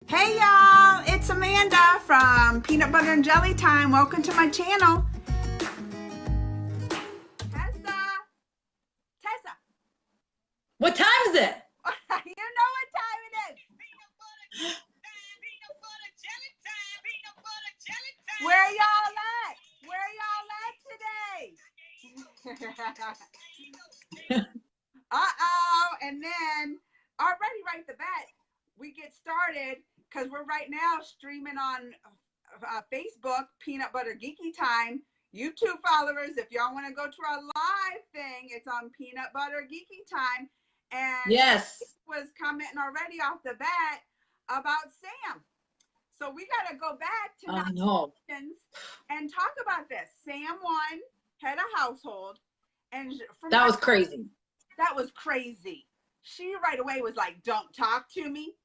Hey y'all, it's Amanda from Peanut Butter and Jelly Time. Welcome to my channel. Tessa! Tessa! What time is it? You know what time it is. Where y'all at? Where y'all at today? Uh-oh, and then already right the bat, we get started because we're right now streaming on Facebook, Peanut Butter Geeky Time. YouTube followers, if y'all want to go to our live thing, it's on Peanut Butter Geeky Time. And yes, was commenting already off the bat about Sam. So we got to go back to nominations and talk about this. Sam won, head of household, and from that was crazy. That was crazy. She right away was like, "Don't talk to me.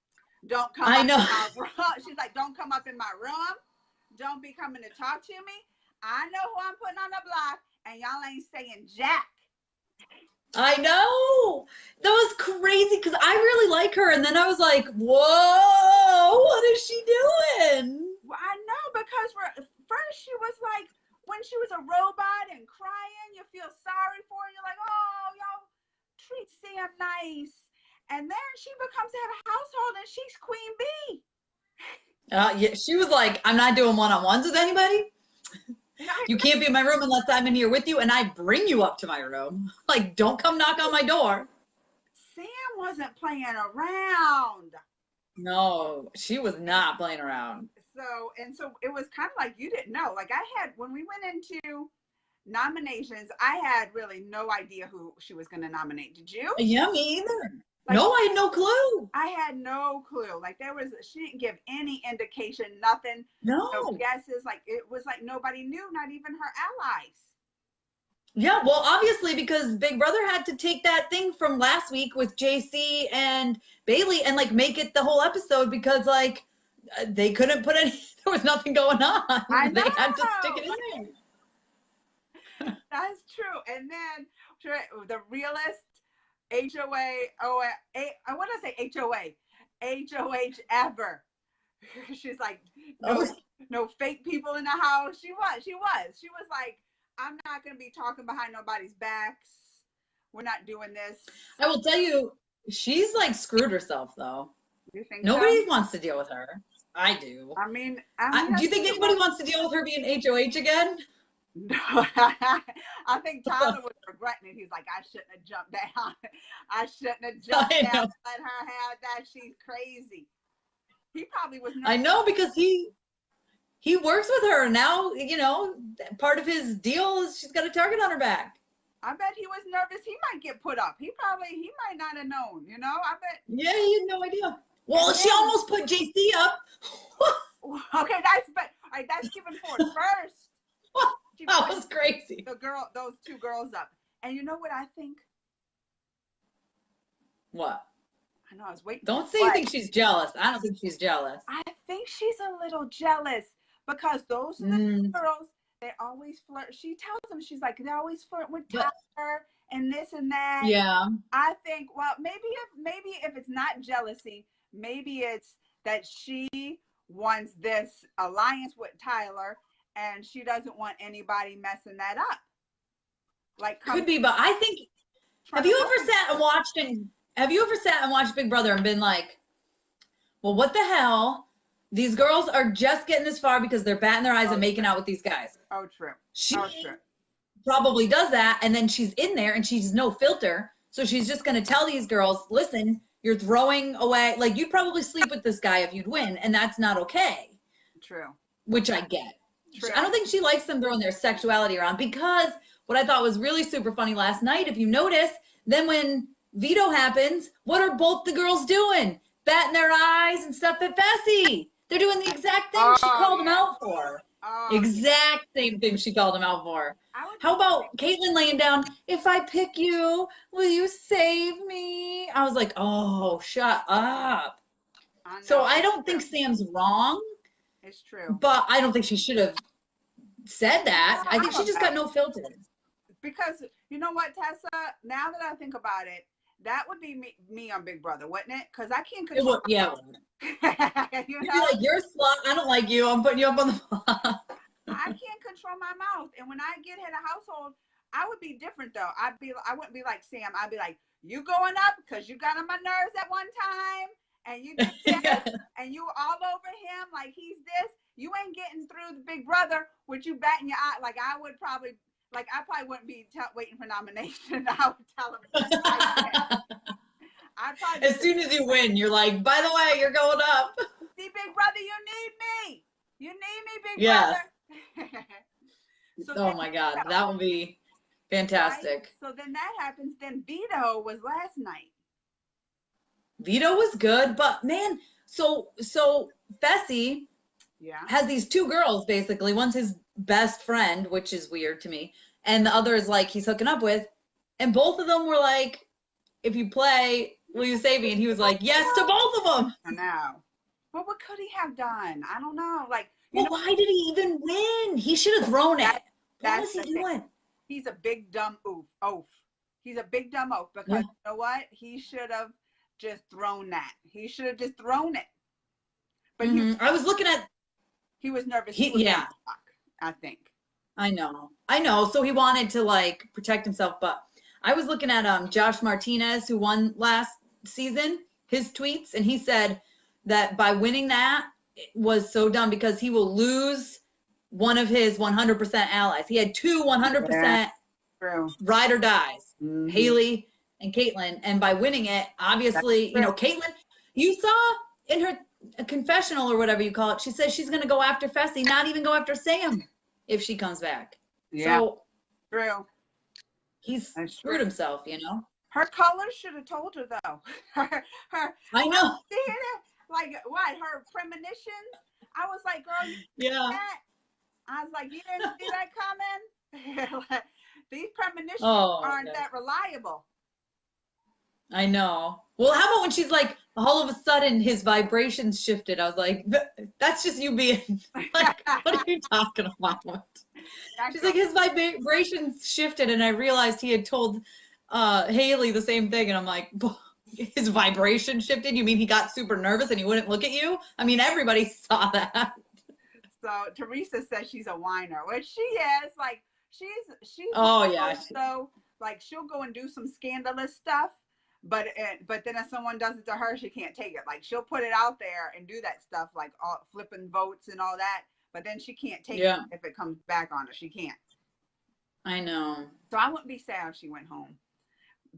Don't come I up know. in my room." She's like, "Don't come up in my room. Don't be coming to talk to me. I know who I'm putting on the block, and y'all ain't saying jack." I know. That was crazy because I really like her. And then I was like, whoa, what is she doing? Well, I know, because first she was like, when she was a robot and crying, you feel sorry for her. You're like, "Oh, y'all treat Sam nice." And then she becomes head of household and she's Queen Bee. Yeah, she was like, I'm not doing one-on-ones with anybody. You can't be in my room unless I'm in here with you, and I bring you up to my room. Like, don't come knock on my door. Sam wasn't playing around. No, she was not playing around. So it was kind of like you didn't know. Like when we went into nominations, I had really no idea who she was going to nominate. Did you? Yeah, me either. Like, no, I had no clue. I had no clue. Like she didn't give any indication, nothing. No guesses. Like it was like nobody knew, not even her allies. Yeah, well, obviously because Big Brother had to take that thing from last week with JC and Bailey and like make it the whole episode because like they couldn't put any, there was nothing going on. I know. They had to stick it in there. That's true. And then the realest HOA, I want to say HOA, HOH ever. She's like, no fake people in the house. She was like, "I'm not going to be talking behind nobody's backs. We're not doing this." I will tell you, she's like screwed herself though. You think Nobody wants to deal with her. I do. I mean, do you think anybody wants to deal with her being HOH again? No, I think Tyler was regretting it. He's like, "I shouldn't have jumped down. I shouldn't have jumped down. Let her have that. She's crazy." He probably was. I know, because he works with her now. You know, part of his deal is she's got a target on her back. I bet he was nervous. He might get put up. He might not have known. You know, I bet. Yeah, he had no idea. Well, she almost put JC up. Okay, that's giving forward first. That was crazy. Those two girls up. And you know what I think? What? I know, I was waiting. Don't say you think she's jealous. I don't think she's jealous. I think she's a little jealous because those are the girls, they always flirt. She tells them, she's like, they always flirt with Tyler and this and that. Yeah. I think, well, maybe if it's not jealousy, maybe it's that she wants this alliance with Tyler and she doesn't want anybody messing that up. Like, could be, but I think, have you ever sat and watched Big Brother and been like, well, what the hell? These girls are just getting this far because they're batting their eyes and making out with these guys. Oh, true. She probably does that, and then she's in there and she's no filter. So she's just going to tell these girls, listen, you're throwing away, like, you'd probably sleep with this guy if you'd win, and that's not okay. True. Which I get. True. I don't think she likes them throwing their sexuality around, because what I thought was really super funny last night, if you notice, then when veto happens, what are both the girls doing? Batting their eyes and stuff at Bessie. They're doing the exact thing she called them out for. Exact same thing she called them out for. How about Caitlyn laying down, if I pick you, will you save me? I was like, oh, shut up. So I don't think Sam's wrong. It's true. But I don't think she should have said that. I think she just got no filter. Because you know what, Tessa, now that I think about it, That would be me on Big Brother, wouldn't it? Because I can't It control. would, yeah. You You'd be know, like, you're a slut. I don't like you. I'm putting you up on the block. I can't control my mouth. And when I get head of household, I would be different though. I wouldn't be like Sam. I'd be like, you going up because you got on my nerves at one time, and you did this, and you were all over him like he's this. You ain't getting through the Big Brother with you batting your eye. Like I probably wouldn't be waiting for nomination. I would tell him. I'd probably As soon as you win, you're like, by the way, you're going up. see, Big Brother, you need me. You need me, Big Yes. Brother. So Oh my God, that would be fantastic. Right? So then that happens. Then Vito was last night. Vito was good, but man, so Fessy has these two girls basically. One's his best friend, which is weird to me, and the other is like he's hooking up with, and both of them were like, "If you play, will you save me?" And he was like, "Yes" to both of them. I know. But what could he have done? I don't know. Like, well, why did he even win? He should have thrown it. What was he doing? He's a big dumb oaf. He's a big dumb oaf because you know what? He should have just thrown that. He should have just thrown it. But I was looking at. He was nervous. Yeah. I think. I know. So he wanted to like protect himself, but I was looking at Josh Martinez, who won last season, his tweets, and he said that by winning that it was so dumb because he will lose one of his 100% allies. He had two 100% ride or dies, Haley and Caitlyn, and by winning it, obviously, you know, Caitlyn, you saw in her confessional or whatever you call it, she says she's going to go after Fessy, not even go after Sam if she comes back. Yeah, so true. He's screwed himself, you know. Her colors should have told her though. I know. Like what? Her premonitions. I was like, girl, you that? I was like, you didn't see that coming. These premonitions aren't that reliable. I know. Well, how about when she's like, all of a sudden his vibrations shifted? I was like, that's just you being like, what are you talking about? She's like, his vibrations shifted, and I realized he had told Haley the same thing, and I'm like, his vibration shifted? You mean he got super nervous and he wouldn't look at you? I mean, everybody saw that. So Teresa says she's a whiner, which she is. Like she's so like she'll go and do some scandalous stuff, but then if someone does it to her, she can't take it. Like she'll put it out there and do that stuff, like all flipping votes and all that, but then she can't take it if it comes back on her. She can't. I know. So I wouldn't be sad if she went home.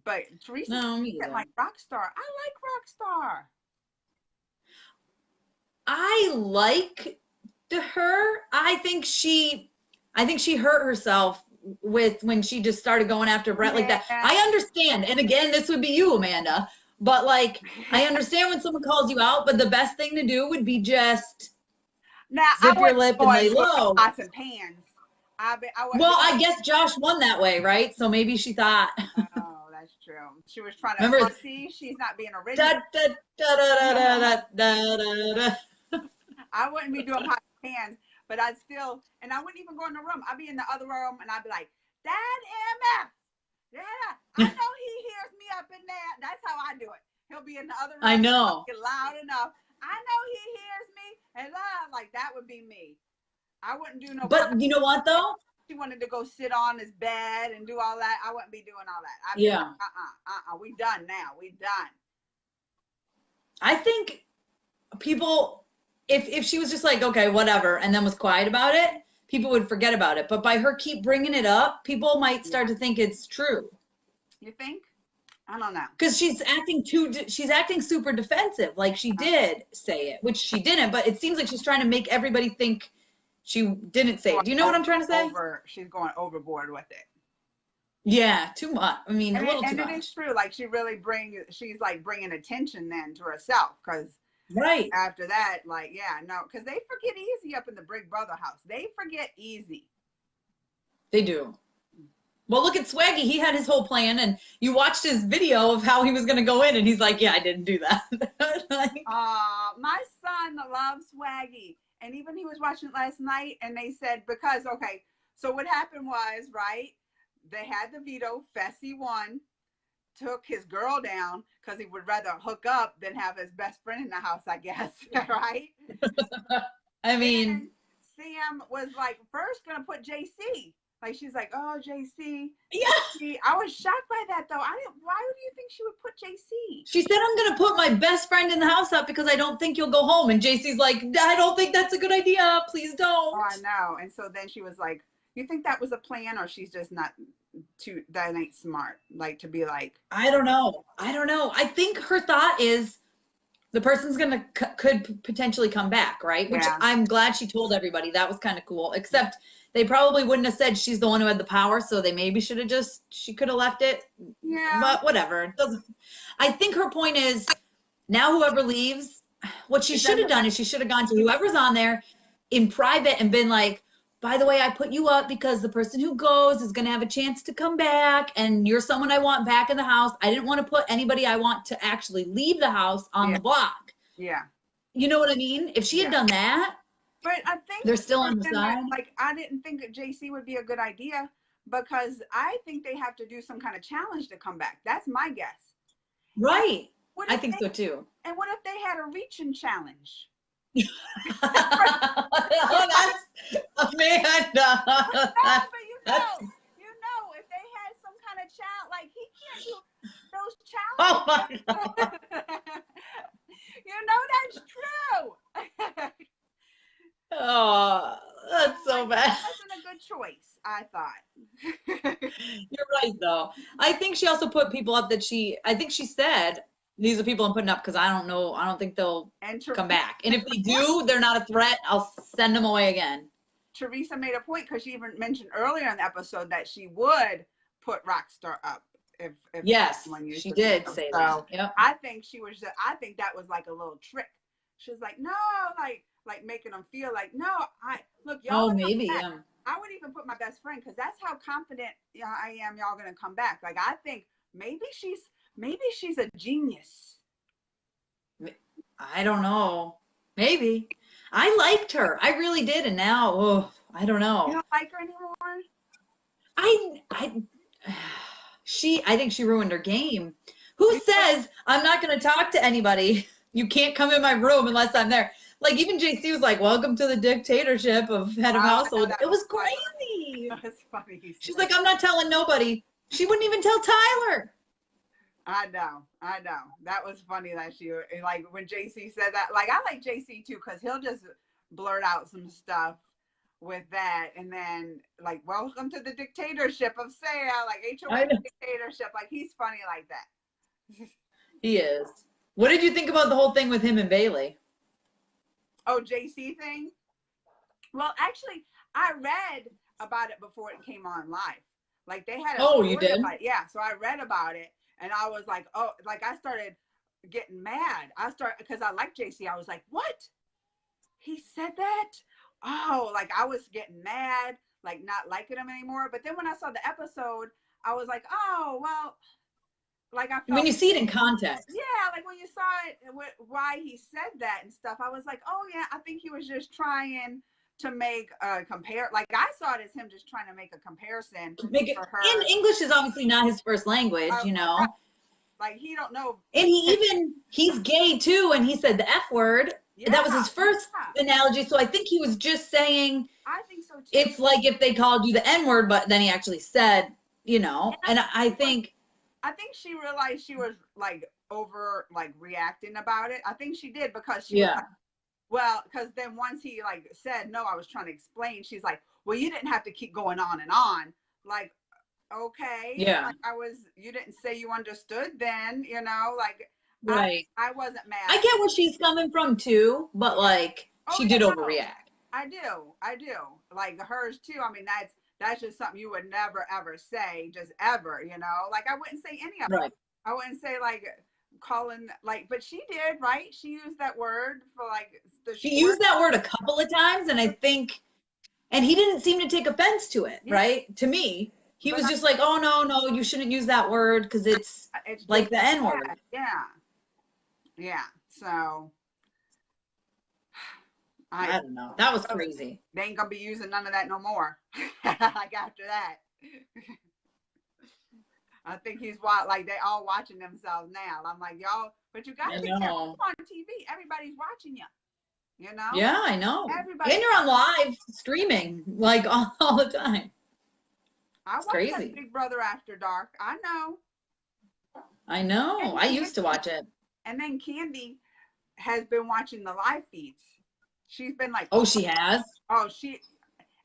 But Teresa like Rockstar. I like Rockstar. I like her. I think she hurt herself with when she just started going after Brett like that. I understand. And again, this would be you, Amanda. But like, I understand when someone calls you out, but the best thing to do would be just zip your lip and lay low. Pots and pans. I guess Josh won that way, right? So maybe she thought. Oh, that's true. She was trying to see she's not being original. I wouldn't be doing pots and pans, but I'd still, and I wouldn't even go in the room. I'd be in the other room and I'd be like, Dad, MF. Yeah, I know he hears me up in there. That's how I do it. He'll be in the other room. I know. Get loud enough. I know he hears me. And like that would be me. I wouldn't do no. But you know what though? She wanted to go sit on his bed and do all that. I wouldn't be doing all that. I'd be like, we done now. We done. I think people, if she was just like, okay, whatever, and then was quiet about it, people would forget about it. But by her keep bringing it up, people might start to think it's true. You think? I don't know. Because she's acting super defensive, like she did say it, which she didn't. But it seems like she's trying to make everybody think she didn't say it. Do you know what I'm trying to say? She's going overboard with it. Yeah, too much. I mean, a little too much. And it is true. Like she's like bringing attention then to herself because after that, like, because they forget easy up in the Big Brother house. They forget easy. They do. Well, look at Swaggy. He had his whole plan, and you watched his video of how he was going to go in, and he's like, yeah, I didn't do that. My son loves Swaggy. And even he was watching it last night, and they said, so what happened was, right, they had the veto, Fessy won. took his girl down because he would rather hook up than have his best friend in the house, I guess. Right? I mean, And Sam was like first gonna put JC. Like she's like, oh JC. yeah. I was shocked by that though. I didn't. Why do you think she would put JC? She said, I'm going to put my best friend in the house up because I don't think you'll go home. And JC's like, I don't think that's a good idea. Please don't. Oh, I know. And so then she was like, you think that was a plan, or she's just not too, that ain't smart, like to be like, I don't know. I don't know. I think her thought is the person's going to could potentially come back, right? Which yeah, I'm glad she told everybody. That was kind of cool. Except they probably wouldn't have said she's the one who had the power, so they maybe should have just, she could have left it. yeah, But whatever. It doesn't, I think her point is now whoever leaves, what she it should have doesn't done is she should have gone to whoever's on there in private and been like, by the way, I put you up because the person who goes is going to have a chance to come back, and you're someone I want back in the house. I didn't want to put anybody I want to actually leave the house on yeah, the block. yeah, You know what I mean? If she had yeah. done that, But I think they're still for on the them, side. like I didn't think that JC would be a good idea because I think they have to do some kind of challenge to come back. That's my guess. Right. What I if think they, so too. and what if they had a reaching challenge? Oh, that's Amanda. No, but That's, you know, if they had some kind of challenge, like he can't do those oh challenges. my God. You know that's true. Oh, that's so Like, bad. that wasn't a good choice, I thought. You're right, though. I think she also put people up that I think she said, these are people I'm putting up because I don't know, I don't think they'll And come back. And if they do, they're not a threat. I'll send them away again. Teresa made a point because she even mentioned earlier in the episode that she would put Rockstar up if Yes, someone used she to did them. say So that. Yep. I think I think that was like a little trick. She was like, no, like making them feel like, no, look, y'all Oh, gonna come maybe. back. I would even put my best friend because that's how confident I am y'all gonna come back. Like I think maybe she's a genius. I don't know. Maybe. I liked her. I really did. And now, oh, I don't You know. don't like her anymore? I I think she ruined her game. Who says I'm not going to talk to anybody? You can't come in my room unless I'm there. Like even JC was like, "Welcome to the dictatorship of head of household." It was crazy. That's funny. She's like, "I'm not telling nobody." She wouldn't even tell Tyler. I know. That was funny that she, like when JC said that. Like I like JC too because he'll just blurt out some stuff with that, and then like, "Welcome to the dictatorship of Saya," like HOA dictatorship. Like he's funny like that. He is. What did you think about the whole thing with him and Bailey? Oh, JC thing? Well, actually, I read about it before it came on live. Like they had a story You did? about it. Yeah, so I read about it and I was like, oh, like I started getting mad. Because I like JC. I was like, what? He said that? Oh, like I was getting mad, like not liking him anymore. But then when I saw the episode, I was like, oh, well, like I felt When you see it in context. yeah, like when you saw it, why he said that and stuff, I was like, oh yeah, I think he was just trying to make a compare. Like I saw it as him just trying to make a comparison for her. And English is obviously not his first language, you know. Right. Like he don't know. And he's gay too, and he said the F word. Yeah, that was his first analogy. So I think he was just saying. I think so too. It's like if they called you the N word, but then he actually said, you know. And I think she realized she was like over like reacting about it. I think she did because she was like, well, because then once he like said, no, I was trying to explain, she's like, well, you didn't have to keep going on and on. Like, okay. Yeah. Like you didn't say you understood then, you know, like right. I wasn't mad. I get where she's coming from too, but like she did overreact. I do. Like hers too. I mean, that's just something you would never ever say, just ever, you know. Like I wouldn't say any of it. I wouldn't say like calling like, but she did, right? She used that word for like she used that word a couple of times, and I think, and he didn't seem to take offense to it, right? To me, he was just like, "Oh no, you shouldn't use that word because it's like the N word." Yeah. So I don't know. That was crazy. They ain't gonna be using none of that no more. Like after that. I think he's like they all watching themselves now. I'm like, y'all, but you got to be careful on TV. Everybody's watching you. You know? Yeah, I know. Everybody. And you're on live streaming like all the time. I watch that Big Brother After Dark. I know. I know. I used to watch it. And then Candy has been watching the live feeds. She's been like, oh, she has. Oh,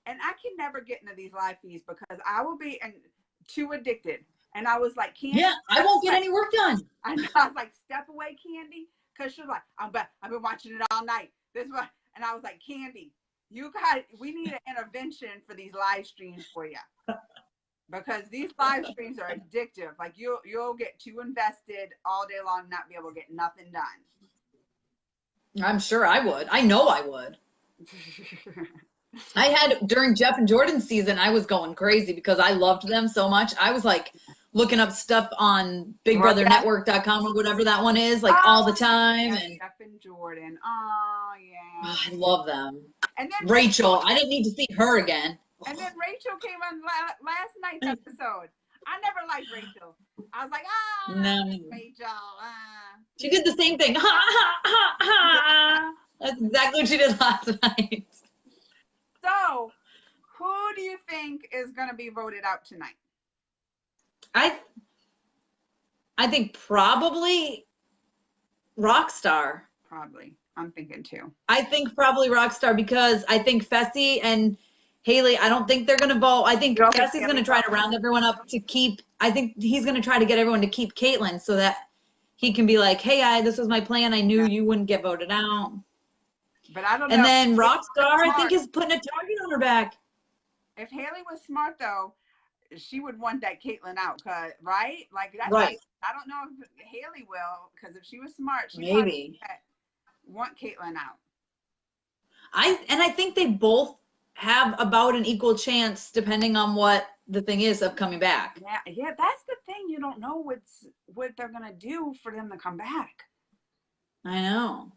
and I can never get into these live feeds because I will be too addicted. And I was like, Candy. Yeah, I won't get any work done. I know. I was like, step away, Candy, because she's like, I've been watching it all night. This one, and I was like, Candy, we need an intervention for these live streams for you, because these live streams are addictive. Like you'll get too invested all day long, not be able to get nothing done. I'm sure I would. I know I would. I had during Jeff and Jordan's season, I was going crazy because I loved them so much. I was like looking up stuff on BigBrotherNetwork.com or whatever that one is, like all the time. And Jeff and Jordan. Oh yeah. Oh, I love them. And then Rachel, I didn't need to see her again. And then Rachel came on last night's episode. I never liked Rachel. I was like, no. Rachel. She did the same thing. Ha, ha, ha, ha. That's exactly what she did last night. So, who do you think is going to be voted out tonight? I think probably Rockstar. Probably. I'm thinking too. I think probably Rockstar because I think Fessy and Haley, I don't think they're going to vote. I think Fessy's going to try to round everyone up to keep, I think he's going to try to get everyone to keep Caitlyn so that he can be like, hey, this was my plan. I knew you wouldn't get voted out. But I don't know. And then Rockstar, I think, is putting a target on her back. If Haley was smart, though, she would want that Caitlyn out, right? Like that's right. I don't know if Haley will, because if she was smart, she maybe want Caitlyn out. I think they both have about an equal chance, depending on what the thing is of coming back. Yeah, that's the thing. You don't know what they're gonna do for them to come back. I know.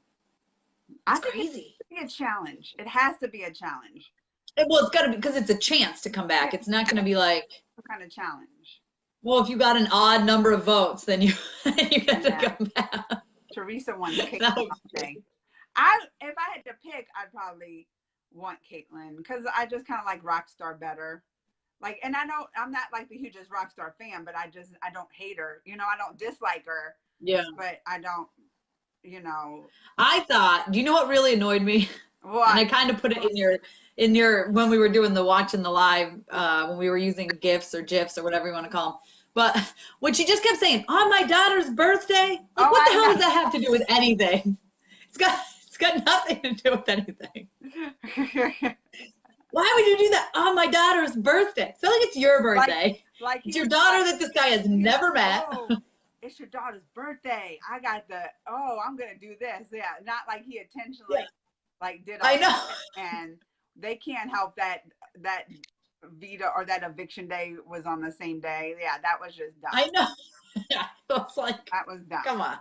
I think it has to be a challenge. It has to be a challenge. Well, it's got to be because it's a chance to come back. It's not going to be like what kind of challenge. Well, if you got an odd number of votes, then you get to come back. Teresa won Caitlyn. If I had to pick, I'd probably want Caitlyn because I just kind of like Rockstar better. Like, and I know I'm not like the hugest Rockstar fan, but I don't hate her. You know, I don't dislike her. Yeah. But I don't, you know. I thought, do you know what really annoyed me? What? And I kind of put it in your when we were doing the watching the live, when we were using GIFs or GIFs or whatever you want to call them. But when she just kept saying, on my daughter's birthday, like what the hell does that have to do with anything? It's got nothing to do with anything. Why would you do that on my daughter's birthday? It's not like it's your birthday. Like it's your daughter that this guy has never met. Oh, it's your daughter's birthday. I got I'm gonna do this. Yeah, not like he intentionally like did all I know. That. And they can't help that veto or that eviction day was on the same day. Yeah, that was just dumb. I know. Yeah, I was like, that was dumb. Come on.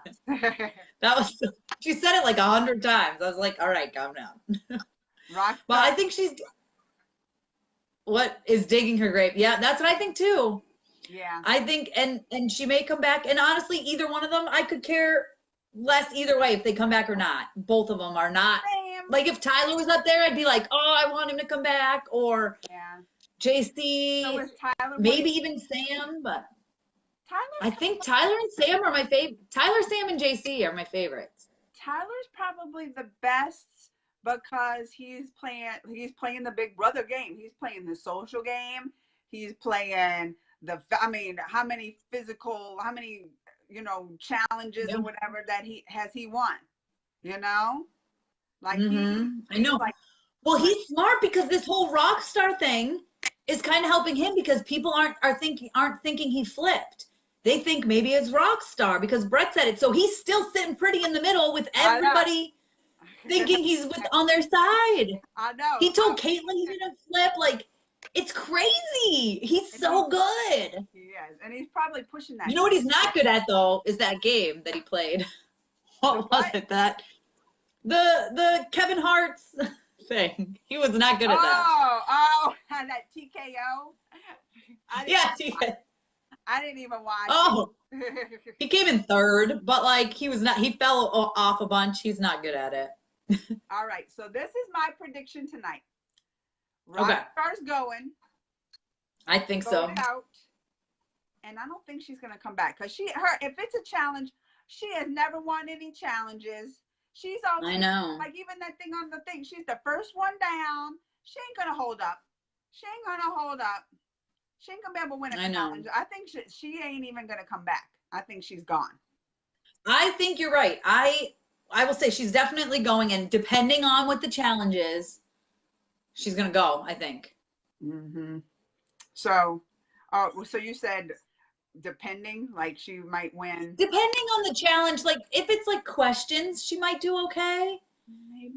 She said it like 100 times. I was like, all right, calm down. But I think she's what is digging her grave. Yeah, that's what I think too. Yeah. I think and she may come back, and honestly, either one of them, I could care less either way if they come back or not. Both of them are not. Same. Like if Tyler was up there, I'd be like, oh, I want him to come back, or JC, so is Tyler maybe even Sam, but I think Tyler and Sam are my favorite. Tyler, Sam, and JC are my favorites. Tyler's probably the best because he's playing the Big Brother game. He's playing the social game. He's playing how many challenges or whatever that he won, like I know. Well, he's smart because this whole rock star thing is kind of helping him because people aren't thinking he flipped. They think maybe it's rock star because Brett said it. So he's still sitting pretty in the middle with everybody thinking he's on their side. I know. He told Caitlyn he didn't flip. Like, it's crazy. He's so good. He is. And he's probably pushing that. You know what he's not good at, though, is that game that he played. What was it? The Kevin Hart's thing. He was not good at that. Oh, and that TKO. TKO. I didn't even watch Oh, it. he came in third, but like he was not. He fell off a bunch. He's not good at it. All right, so this is my prediction tonight. Okay, Rockstar's going, I think so. voted out, and I don't think she's gonna come back because if it's a challenge, she has never won any challenges. She's always I know. like even that thing on the thing. She's the first one down. She ain't gonna hold up. She ain't gonna hold up. She ain't gonna be able to win a I know. challenge. I think she ain't even gonna come back. I think she's gone. I think you're right. I will say she's definitely going, and depending on what the challenge is, she's gonna go. I think. Mm-hmm. So, so you said depending, like she might win, Depending on the challenge, like if it's like questions, she might do okay.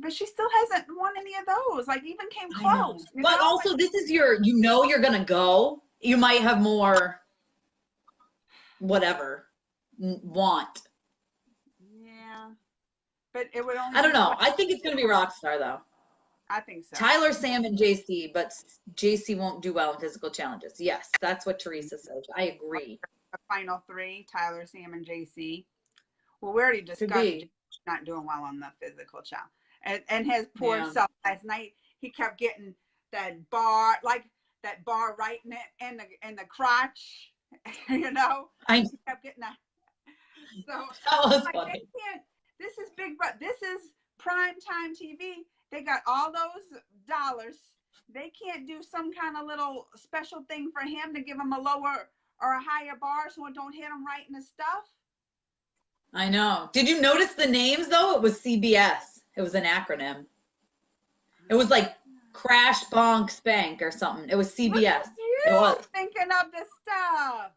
but she still hasn't won any of those. Like even came I know. close. But also, like, this is you're gonna go. You might have more, whatever, want. yeah, but it would only. I don't Be know. I think it's gonna be Rockstar though. I think so. Tyler, Sam, and JC, but JC won't do well in physical challenges. Yes, that's what Teresa says. I agree. The final three: Tyler, Sam, and JC. Well, we already Could discussed be. not doing well on the physical challenge, and his poor Yeah. self last night. He kept getting that bar, like that bar right in the crotch. You know, I he kept getting that. So that was like, funny. they can't. This is big, but this is prime time TV. They got all those dollars. They can't do some kind of little special thing for him to give him a lower or a higher bar so it don't hit him right in the stuff. I know. Did you notice the names though? It was CBS. It was an acronym. It was like Crash Bonk Spank or something. It was CBS. It was. Thinking of this stuff.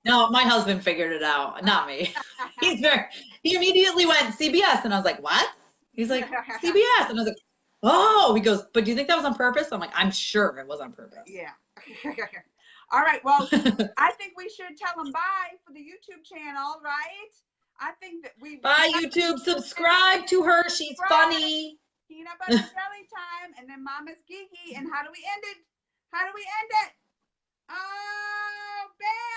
No, my husband figured it out, not me. He immediately went CBS, and I was like, what? He's like, CBS. And I was like, oh, he goes, but do you think that was on purpose? I'm like, I'm sure it was on purpose. Yeah. All right. Well, I think we should tell them bye for the YouTube channel, right? I think that Bye, YouTube. Subscribe to her. She's funny. Peanut butter jelly time, and then Mama's Geeky. And how do we end it? How do we end it? Oh, bam!